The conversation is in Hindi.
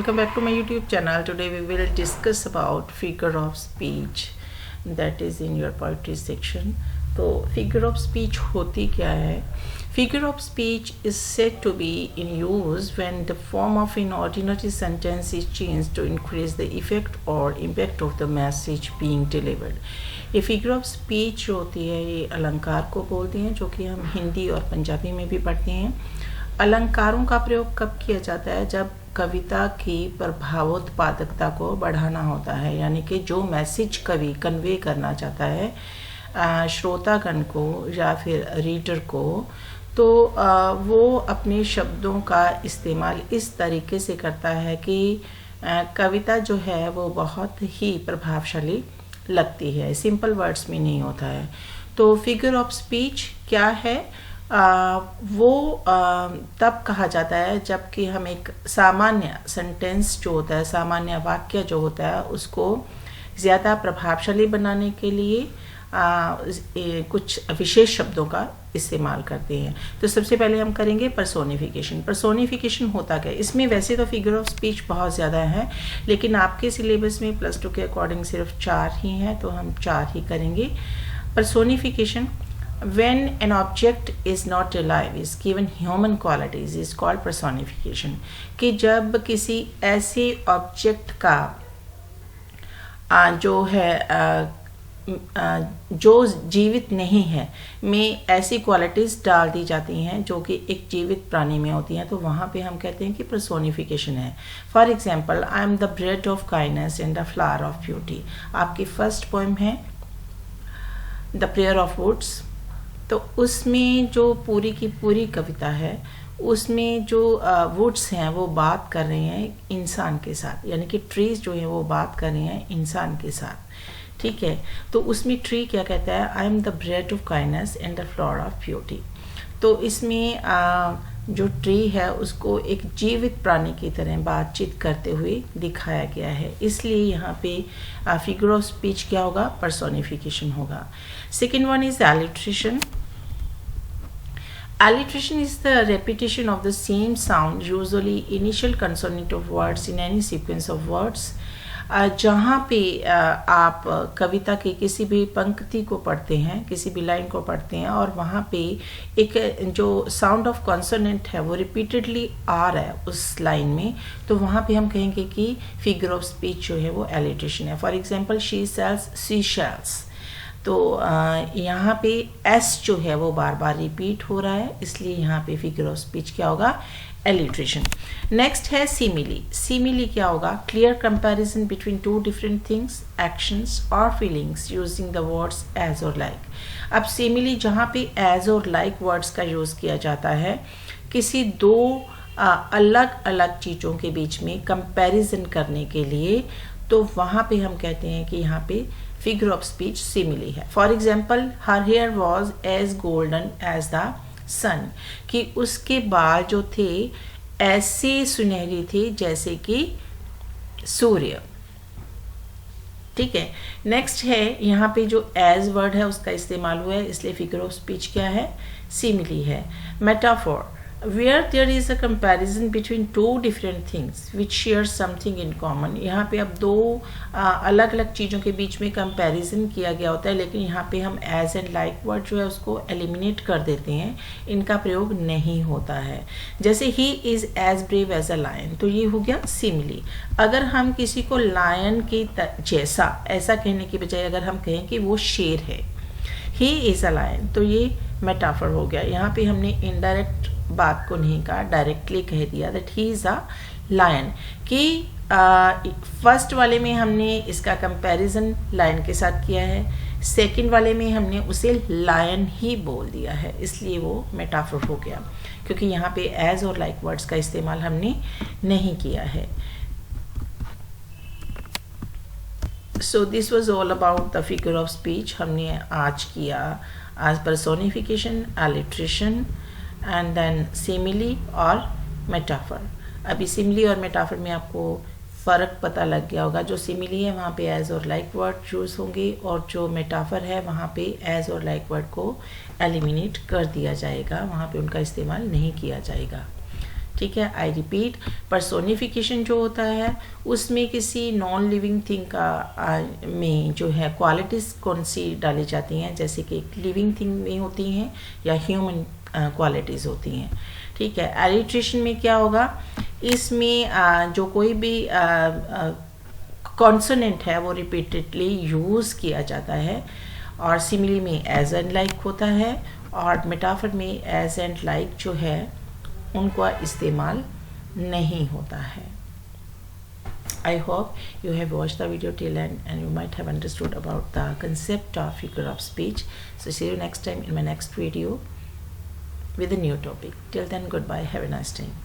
welcome back to my YouTube channel. Today we will discuss about figure of speech that is in your poetry section. तो figure of speech होती क्या है? Figure of speech is said to be in use when the form of an ordinary sentence is changed to increase the effect or impact of the message being delivered. ये फिगर ऑफ स्पीच जो होती है ये अलंकार को बोलते हैं, जो कि हम हिंदी और पंजाबी में भी पढ़ते हैं। अलंकारों का प्रयोग कब किया जाता है? जब कविता की प्रभावोत्पादकता को बढ़ाना होता है, यानी कि जो मैसेज कवि कन्वे करना चाहता है श्रोतागण को या फिर रीडर को, तो वो अपने शब्दों का इस्तेमाल इस तरीके से करता है कि कविता जो है वो बहुत ही प्रभावशाली लगती है, सिंपल वर्ड्स में नहीं होता है। तो फिगर ऑफ स्पीच क्या है? वो तब कहा जाता है जबकि हम एक सामान्य सेंटेंस जो होता है, सामान्य वाक्य जो होता है, उसको ज़्यादा प्रभावशाली बनाने के लिए कुछ विशेष शब्दों का इस्तेमाल करते हैं। तो सबसे पहले हम करेंगे पर्सोनिफिकेशन। पर्सोनिफिकेशन होता क्या है? इसमें वैसे तो फिगर ऑफ स्पीच बहुत ज़्यादा है, लेकिन आपके सिलेबस में +2 के अकॉर्डिंग सिर्फ 4 ही हैं, तो हम 4 ही करेंगे। Personification, when an object is not alive is given human qualities is called personification। कि जब किसी ऐसे ऑब्जेक्ट का जो है जो जीवित नहीं है में ऐसी क्वालिटीज़ डाल दी जाती हैं जो कि एक जीवित प्राणी में होती हैं, तो वहाँ पे हम कहते हैं कि पर्सोनिफिकेशन है। For example, I am the bread of kindness and the flower of beauty. आपकी फर्स्ट पोएम है द प्रेयर ऑफ वुड्स। तो उसमें जो पूरी की पूरी कविता है, उसमें जो वुड्स हैं वो बात कर रहे हैं इंसान के साथ, यानी कि ट्रीज जो हैं वो बात कर रहे हैं इंसान के साथ, ठीक है। तो उसमें ट्री क्या कहता है? I am the bread of kindness and the flower of beauty. तो इसमें जो ट्री है उसको एक जीवित प्राणी की तरह बातचीत करते हुए दिखाया गया है, इसलिए यहाँ पे फिगर ऑफ स्पीच क्या होगा? पर्सोनिफिकेशन होगा। Second one is alliteration. Alliteration is the repetition of the same sound, usually initial consonant of words in any sequence of words। जहाँ पे आप कविता के किसी भी पंक्ति को पढ़ते हैं, किसी भी लाइन को पढ़ते हैं, और वहाँ पे एक जो साउंड ऑफ कॉन्सोनेंट है वो रिपीटेडली आ रहा है उस लाइन में, तो वहाँ पे हम कहेंगे कि फिगर ऑफ स्पीच जो है वो एलिट्रेशन है। For example, she sales sea shells. तो यहाँ पे एस जो है वो बार बार रिपीट हो रहा है, इसलिए यहाँ पे फिगर ऑफ स्पीच क्या होगा? एलिट्रेशन। नेक्स्ट है सिमिली। सिमिली क्या होगा? Clear comparison between two different things, actions और feelings using the words as और लाइक। अब सिमिली जहाँ पे एज और लाइक वर्ड्स का यूज़ किया जाता है किसी दो अलग अलग चीज़ों के बीच में कंपैरिजन करने के लिए, तो वहाँ पे हम कहते हैं कि यहाँ पे फिगर ऑफ स्पीच सिमिली है। For example, her hair was as golden as the sun. कि उसके बाल जो थे ऐसे सुनहरी थे जैसे कि सूर्य, ठीक है। नेक्स्ट है, यहाँ पे जो एज वर्ड है उसका इस्तेमाल हुआ है, इसलिए फिगर ऑफ स्पीच क्या है? सिमिली है। Metaphor, where there is a comparison between two different things which share something in common। यहाँ पे अब दो अलग अलग चीज़ों के बीच में कंपैरिजन किया गया होता है, लेकिन यहाँ पे हम एज एंड लाइक वर्ड जो है उसको एलिमिनेट कर देते हैं, इनका प्रयोग नहीं होता है। जैसे ही is as brave as a lion, तो ये हो गया सिमिली। अगर हम किसी को लायन के जैसा ऐसा कहने की बजाय अगर हम कहें कि वो शेर है, ही इज़ अ लायन, तो ये मेटाफर हो गया। यहाँ पे हमने इनडायरेक्ट बात को नहीं कहा, डायरेक्टली कह दिया that he is a lion. कि फर्स्ट वाले में हमने इसका कंपैरिजन लायन के साथ किया है, सेकंड वाले में हमने उसे लायन ही बोल दिया है, इसलिए वो मेटाफर हो गया, क्योंकि यहाँ पे एज और लाइक वर्ड्स का इस्तेमाल हमने नहीं किया है। So this was all about the figure of speech. हमने आज किया personification, alliteration and then simile और मेटाफर। अभी सिमिली और मेटाफर में आपको फ़र्क पता लग गया होगा। जो सिमिली है वहाँ पे एज और लाइक वर्ड यूज़ होंगे, और जो मेटाफर है वहाँ पे एज और लाइक वर्ड को एलिमिनेट कर दिया जाएगा, वहाँ पे उनका इस्तेमाल नहीं किया जाएगा, ठीक है। आई रिपीट, पर्सोनिफिकेशन जो होता है उसमें किसी नॉन लिविंग थिंग का में जो है क्वालिटीज़ कौन सी डाली जाती हैं, जैसे कि लिविंग थिंग में होती हैं या ह्यूमन क्वालिटीज़ होती हैं, ठीक है। एलिट्रेशन में क्या होगा, इसमें जो कोई भी कॉन्सोनेंट है वो रिपीटेडली यूज़ किया जाता है, और सिमिली में एज एंड लाइक होता है, और मेटाफर में एज एंड लाइक जो है उनका इस्तेमाल नहीं होता है। I hope you have watched the video till end and you might have understood about the concept of figure of speech. So see you next time in my next video with a new topic. Till then, goodbye. Have a nice time.